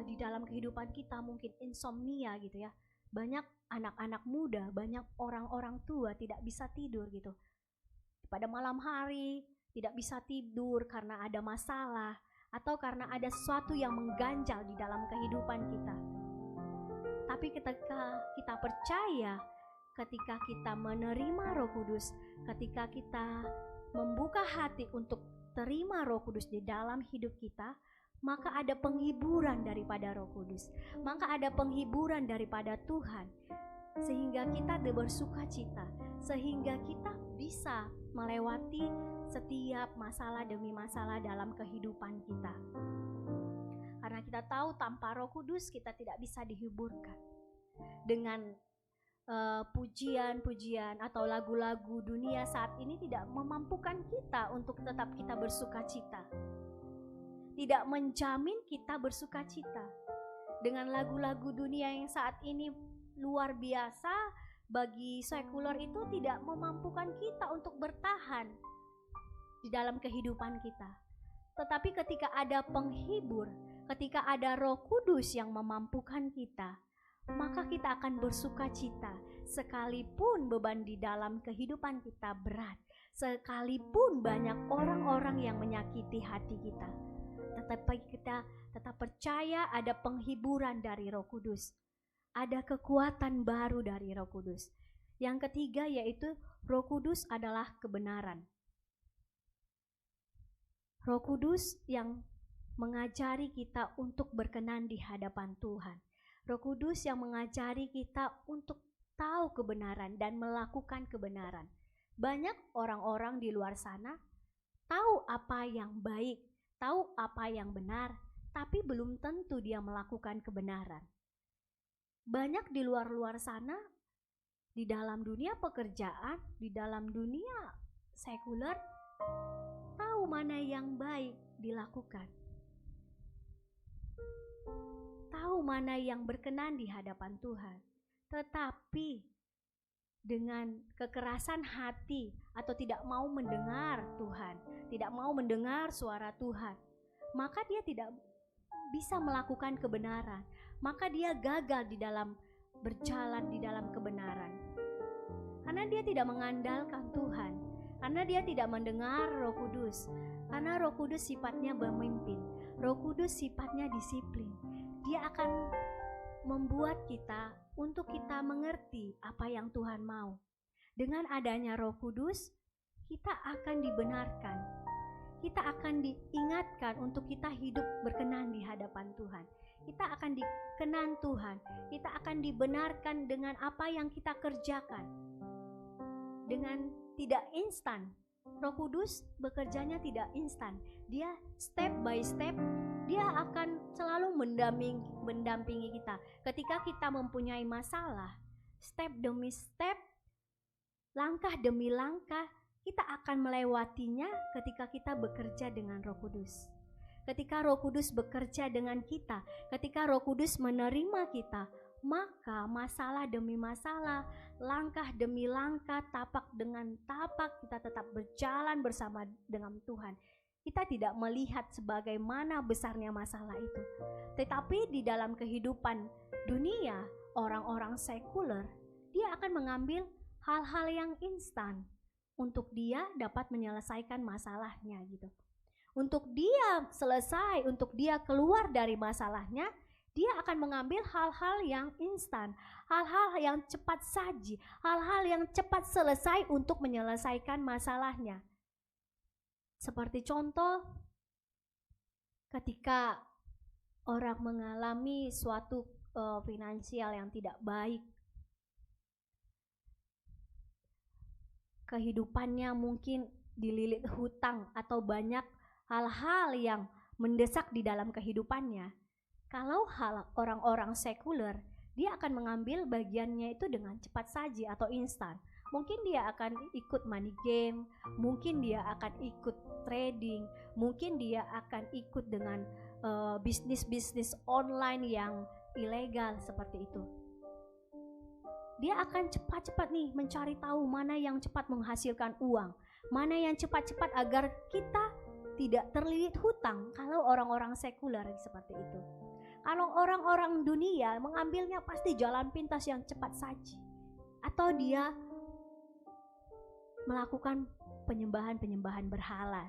di dalam kehidupan kita mungkin insomnia gitu ya, banyak anak-anak muda, banyak orang-orang tua tidak bisa tidur gitu. Pada malam hari tidak bisa tidur karena ada masalah atau karena ada sesuatu yang mengganjal di dalam kehidupan kita. Tapi ketika kita percaya, ketika kita menerima Roh Kudus, ketika kita membuka hati untuk terima Roh Kudus di dalam hidup kita, maka ada penghiburan daripada Roh Kudus, maka ada penghiburan daripada Tuhan, sehingga kita bersukacita, sehingga kita bisa melewati setiap masalah demi masalah dalam kehidupan kita. Karena kita tahu tanpa Roh Kudus kita tidak bisa dihiburkan. Dengan pujian-pujian atau lagu-lagu dunia saat ini tidak memampukan kita untuk tetap kita bersukacita, tidak menjamin kita bersukacita. Dengan lagu-lagu dunia yang saat ini luar biasa, bagi sekuler itu tidak memampukan kita untuk bertahan di dalam kehidupan kita. Tetapi ketika ada penghibur, ketika ada Roh Kudus yang memampukan kita, maka kita akan bersukacita sekalipun beban di dalam kehidupan kita berat, sekalipun banyak orang-orang yang menyakiti hati kita. Tetapi kita tetap percaya ada penghiburan dari Roh Kudus, ada kekuatan baru dari Roh Kudus. Yang ketiga yaitu Roh Kudus adalah kebenaran. Roh Kudus yang mengajari kita untuk berkenan di hadapan Tuhan. Roh Kudus yang mengajari kita untuk tahu kebenaran dan melakukan kebenaran. Banyak orang-orang di luar sana tahu apa yang baik, tahu apa yang benar, tapi belum tentu dia melakukan kebenaran. Banyak di luar sana, di dalam dunia pekerjaan, di dalam dunia sekuler, tahu mana yang baik dilakukan, tahu mana yang berkenan di hadapan Tuhan, tetapi dengan kekerasan hati atau tidak mau mendengar Tuhan, tidak mau mendengar suara Tuhan, maka dia tidak bisa melakukan kebenaran, maka dia gagal di dalam berjalan di dalam kebenaran. Karena dia tidak mengandalkan Tuhan, karena dia tidak mendengar Roh Kudus. Karena Roh Kudus sifatnya memimpin, Roh Kudus sifatnya disiplin. Dia akan membuat kita untuk kita mengerti apa yang Tuhan mau. Dengan adanya Roh Kudus, kita akan dibenarkan. Kita akan diingatkan untuk kita hidup berkenan di hadapan Tuhan. Kita akan dikenan Tuhan. Kita akan dibenarkan dengan apa yang kita kerjakan. Dengan tidak instan. Roh Kudus bekerjanya tidak instan. Dia step by step, dia akan selalu mendampingi kita. Ketika kita mempunyai masalah, step demi step, langkah demi langkah, kita akan melewatinya ketika kita bekerja dengan Roh Kudus. Ketika Roh Kudus bekerja dengan kita, ketika Roh Kudus menerima kita, maka masalah demi masalah, langkah demi langkah, tapak dengan tapak, kita tetap berjalan bersama dengan Tuhan. Kita tidak melihat sebagaimana besarnya masalah itu. Tetapi di dalam kehidupan dunia, orang-orang sekuler, dia akan mengambil hal-hal yang instan untuk dia dapat menyelesaikan masalahnya gitu. Untuk dia selesai, untuk dia keluar dari masalahnya, dia akan mengambil hal-hal yang instan, hal-hal yang cepat saji, hal-hal yang cepat selesai untuk menyelesaikan masalahnya. Seperti contoh, ketika orang mengalami suatu finansial yang tidak baik, kehidupannya mungkin dililit hutang atau banyak hal-hal yang mendesak di dalam kehidupannya. Kalau orang-orang sekuler, dia akan mengambil bagiannya itu dengan cepat saji atau instan. Mungkin dia akan ikut money game, mungkin dia akan ikut trading, mungkin dia akan ikut dengan bisnis-bisnis online yang ilegal seperti itu. Dia akan cepat-cepat nih mencari tahu mana yang cepat menghasilkan uang, mana yang cepat-cepat agar kita tidak terlilit hutang. Kalau orang-orang sekuler seperti itu. Kalau orang-orang dunia mengambilnya pasti jalan pintas yang cepat saji. Atau dia melakukan penyembahan-penyembahan berhala.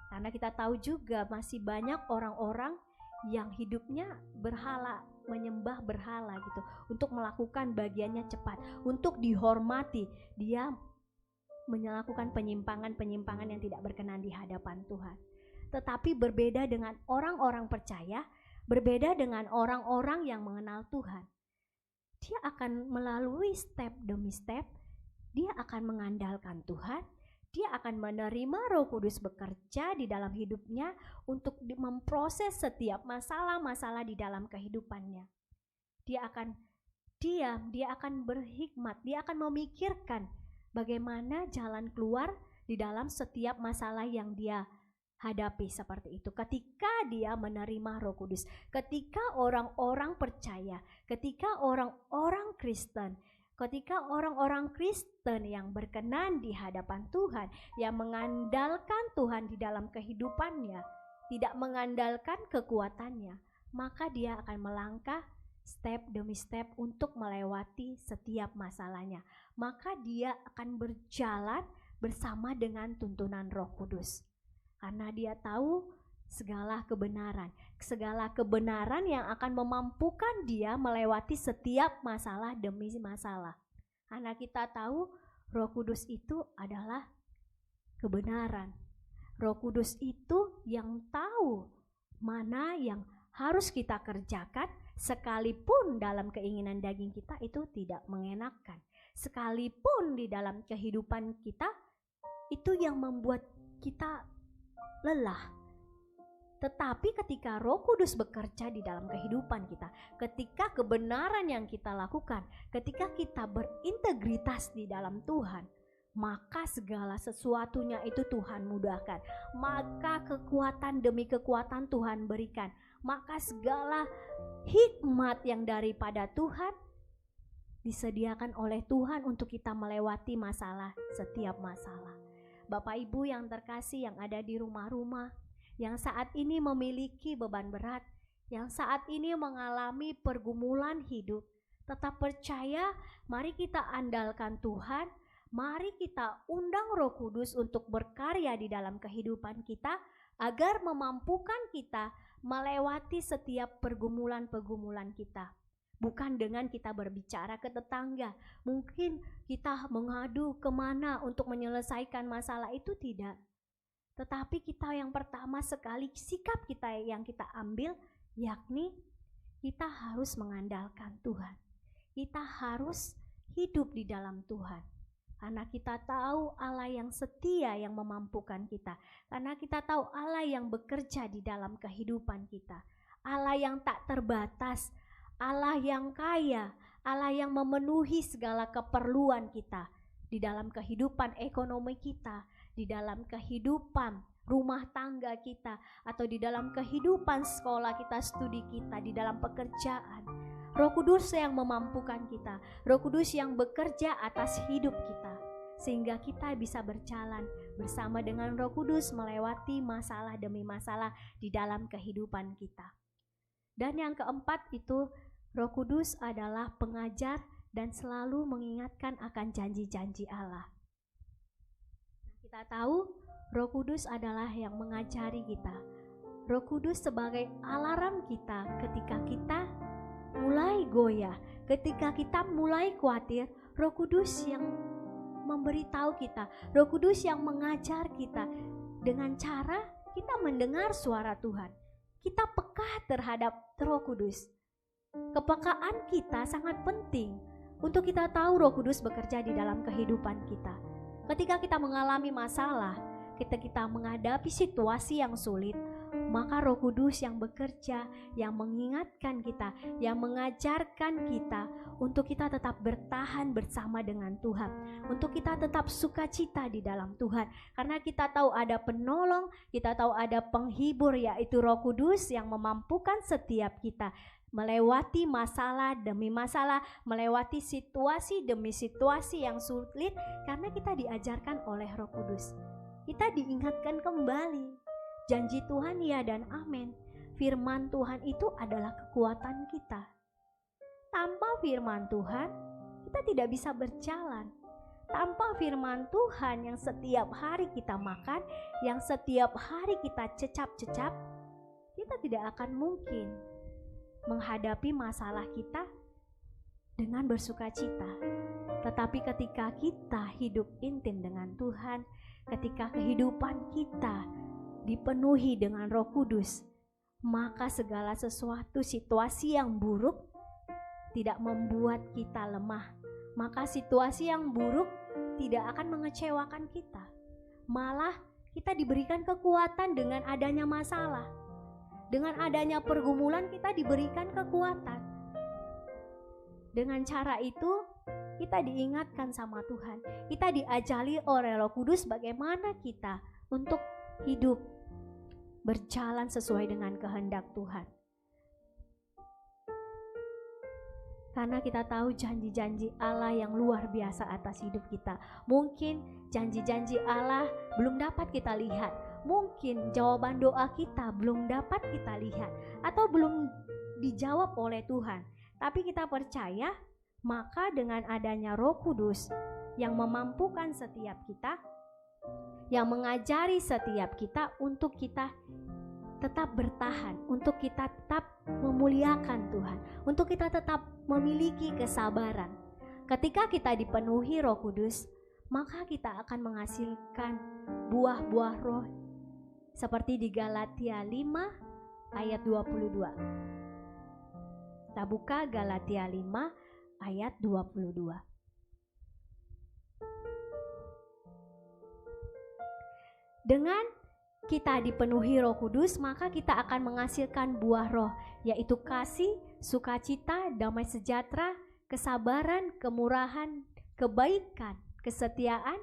Karena kita tahu juga masih banyak orang-orang yang hidupnya berhala, menyembah berhala gitu. Untuk melakukan bagiannya cepat, untuk dihormati. Dia melakukan penyimpangan-penyimpangan yang tidak berkenan di hadapan Tuhan. Tetapi berbeda dengan orang-orang percaya, berbeda dengan orang-orang yang mengenal Tuhan. Dia akan melalui step demi step, dia akan mengandalkan Tuhan, dia akan menerima Roh Kudus bekerja di dalam hidupnya untuk memproses setiap masalah-masalah di dalam kehidupannya. Dia akan diam, dia akan berhikmat, dia akan memikirkan bagaimana jalan keluar di dalam setiap masalah yang dia hadapi seperti itu. Ketika dia menerima Roh Kudus, ketika orang-orang percaya, ketika orang-orang Kristen, ketika orang-orang Kristen yang berkenan di hadapan Tuhan, yang mengandalkan Tuhan di dalam kehidupannya, tidak mengandalkan kekuatannya, maka dia akan melangkah step demi step untuk melewati setiap masalahnya. Maka dia akan berjalan bersama dengan tuntunan Roh Kudus. Karena dia tahu segala kebenaran yang akan memampukan dia melewati setiap masalah demi masalah. Karena kita tahu Roh Kudus itu adalah kebenaran. Roh Kudus itu yang tahu mana yang harus kita kerjakan sekalipun dalam keinginan daging kita itu tidak mengenakan, sekalipun di dalam kehidupan kita itu yang membuat kita lelah. Tetapi ketika Roh Kudus bekerja di dalam kehidupan kita, ketika kebenaran yang kita lakukan, ketika kita berintegritas di dalam Tuhan, maka segala sesuatunya itu Tuhan mudahkan. Maka kekuatan demi kekuatan Tuhan berikan. Maka segala hikmat yang daripada Tuhan disediakan oleh Tuhan untuk kita melewati masalah, setiap masalah. Bapak Ibu yang terkasih yang ada di rumah-rumah, yang saat ini memiliki beban berat, yang saat ini mengalami pergumulan hidup, tetap percaya, mari kita andalkan Tuhan, mari kita undang Roh Kudus untuk berkarya di dalam kehidupan kita, agar memampukan kita melewati setiap pergumulan-pergumulan kita. Bukan dengan kita berbicara ke tetangga, mungkin kita mengadu kemana untuk menyelesaikan masalah itu, tidak. Tetapi kita yang pertama sekali sikap kita yang kita ambil, yakni kita harus mengandalkan Tuhan. Kita harus hidup di dalam Tuhan. Karena kita tahu Allah yang setia yang memampukan kita. Karena kita tahu Allah yang bekerja di dalam kehidupan kita. Allah yang tak terbatas, Allah yang kaya, Allah yang memenuhi segala keperluan kita di dalam kehidupan ekonomi kita, di dalam kehidupan rumah tangga kita, atau di dalam kehidupan sekolah kita, studi kita, di dalam pekerjaan. Roh Kudus yang memampukan kita, Roh Kudus yang bekerja atas hidup kita, sehingga kita bisa berjalan bersama dengan Roh Kudus melewati masalah demi masalah di dalam kehidupan kita. Dan yang keempat itu, Roh Kudus adalah pengajar dan selalu mengingatkan akan janji-janji Allah. Kita tahu Roh Kudus adalah yang mengajari kita. Roh Kudus sebagai alarm kita ketika kita mulai goyah, ketika kita mulai khawatir, Roh Kudus yang memberitahu kita, Roh Kudus yang mengajar kita dengan cara kita mendengar suara Tuhan. Kita peka terhadap Roh Kudus. Kepekaan kita sangat penting untuk kita tahu Roh Kudus bekerja di dalam kehidupan kita. Ketika kita mengalami masalah, kita menghadapi situasi yang sulit, maka Roh Kudus yang bekerja, yang mengingatkan kita, yang mengajarkan kita untuk kita tetap bertahan bersama dengan Tuhan, untuk kita tetap sukacita di dalam Tuhan. Karena kita tahu ada penolong, kita tahu ada penghibur, yaitu Roh Kudus yang memampukan setiap kita melewati masalah demi masalah, melewati situasi demi situasi yang sulit, karena kita diajarkan oleh Roh Kudus. Kita diingatkan kembali, janji Tuhan ya dan amin. Firman Tuhan itu adalah kekuatan kita. Tanpa firman Tuhan, kita tidak bisa berjalan. Tanpa firman Tuhan yang setiap hari kita makan, yang setiap hari kita cecap-cecap, kita tidak akan mungkin menghadapi masalah kita dengan bersukacita. Tetapi ketika kita hidup intim dengan Tuhan, ketika kehidupan kita dipenuhi dengan Roh Kudus, maka segala sesuatu situasi yang buruk tidak membuat kita lemah. Maka situasi yang buruk tidak akan mengecewakan kita. Malah kita diberikan kekuatan dengan adanya masalah. Dengan adanya pergumulan kita diberikan kekuatan. Dengan cara itu kita diingatkan sama Tuhan. Kita diajari oleh Roh Kudus bagaimana kita untuk hidup berjalan sesuai dengan kehendak Tuhan. Karena kita tahu janji-janji Allah yang luar biasa atas hidup kita. Mungkin janji-janji Allah belum dapat kita lihat. Mungkin jawaban doa kita belum dapat kita lihat atau belum dijawab oleh Tuhan. Tapi kita percaya, maka dengan adanya Roh Kudus yang memampukan setiap kita, yang mengajari setiap kita untuk kita tetap bertahan, untuk kita tetap memuliakan Tuhan, untuk kita tetap memiliki kesabaran. Ketika kita dipenuhi Roh Kudus, maka kita akan menghasilkan buah-buah roh seperti di Galatia 5 ayat 22. Kita buka Galatia 5 ayat 22. Dengan kita dipenuhi Roh Kudus, maka kita akan menghasilkan buah roh, yaitu kasih, sukacita, damai sejahtera, kesabaran, kemurahan, kebaikan, kesetiaan,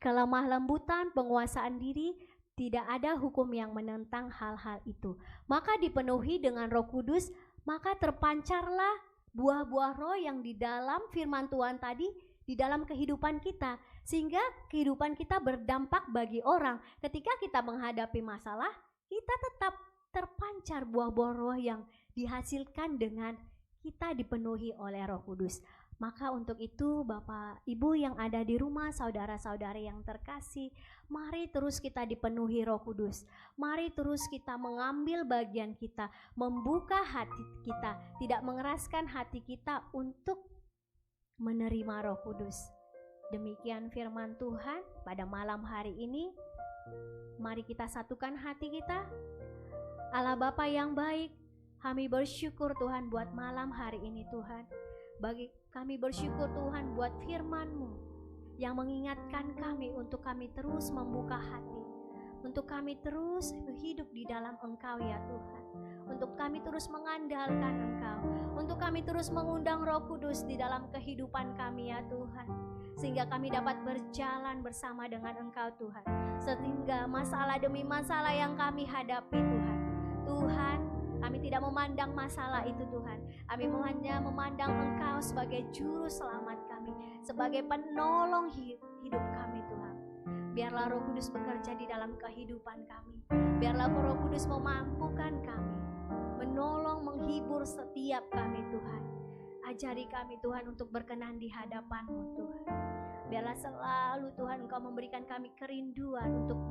kelemah lembutan, penguasaan diri. Tidak ada hukum yang menentang hal-hal itu. Maka dipenuhi dengan Roh Kudus, maka terpancarlah buah-buah roh yang di dalam firman Tuhan tadi di dalam kehidupan kita, sehingga kehidupan kita berdampak bagi orang. Ketika kita menghadapi masalah, kita tetap terpancar buah-buah roh yang dihasilkan dengan kita dipenuhi oleh Roh Kudus. Maka untuk itu Bapak Ibu yang ada di rumah, saudara-saudari yang terkasih, mari terus kita dipenuhi Roh Kudus. Mari terus kita mengambil bagian kita, membuka hati kita, tidak mengeraskan hati kita untuk menerima Roh Kudus. Demikian firman Tuhan pada malam hari ini. Mari kita satukan hati kita. Allah Bapa yang baik, kami bersyukur Tuhan buat malam hari ini Tuhan. Kami bersyukur Tuhan buat firman-Mu yang mengingatkan kami untuk kami terus membuka hati, untuk kami terus hidup di dalam Engkau ya Tuhan, untuk kami terus mengandalkan Engkau, untuk kami terus mengundang Roh Kudus di dalam kehidupan kami ya Tuhan, sehingga kami dapat berjalan bersama dengan Engkau Tuhan, sehingga masalah demi masalah yang kami hadapi Tuhan, kami tidak memandang masalah itu Tuhan. Kami hanya memandang Engkau sebagai juru selamat kami, sebagai penolong hidup kami Tuhan. Biarlah Roh Kudus bekerja di dalam kehidupan kami. Biarlah Roh Kudus memampukan kami, menolong, menghibur setiap kami Tuhan. Ajari kami Tuhan untuk berkenan di hadapan-Mu Tuhan. Biarlah selalu Tuhan Engkau memberikan kami kerinduan untuk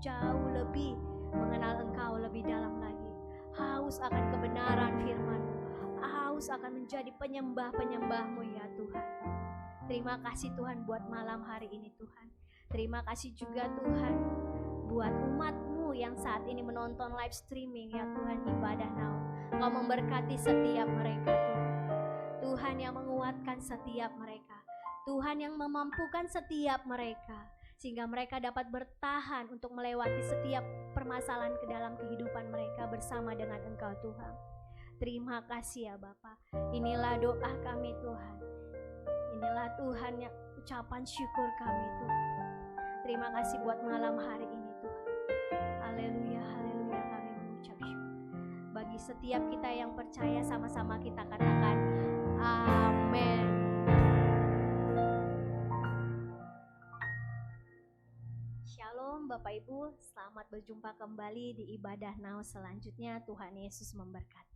jauh lebih mengenal Engkau lebih dalam lagi. Haus akan kebenaran firman-Mu, haus akan menjadi penyembah-penyembah-Mu ya Tuhan. Terima kasih Tuhan buat malam hari ini Tuhan. Terima kasih juga Tuhan buat umat-Mu yang saat ini menonton live streaming ya Tuhan, Ibadah Now. Kau memberkati setiap mereka Tuhan. Tuhan yang menguatkan setiap mereka, Tuhan yang memampukan setiap mereka, sehingga mereka dapat bertahan untuk melewati setiap permasalahan ke dalam kehidupan mereka bersama dengan Engkau Tuhan. Terima kasih ya Bapa. Inilah doa kami Tuhan. Inilah Tuhan yang ucapan syukur kami Tuhan. Terima kasih buat malam hari ini Tuhan. Haleluya, haleluya, kami mengucap syukur. Bagi setiap kita yang percaya, sama-sama kita katakan amin. Shalom Bapak Ibu, selamat berjumpa kembali di Ibadah Now selanjutnya. Tuhan Yesus memberkati.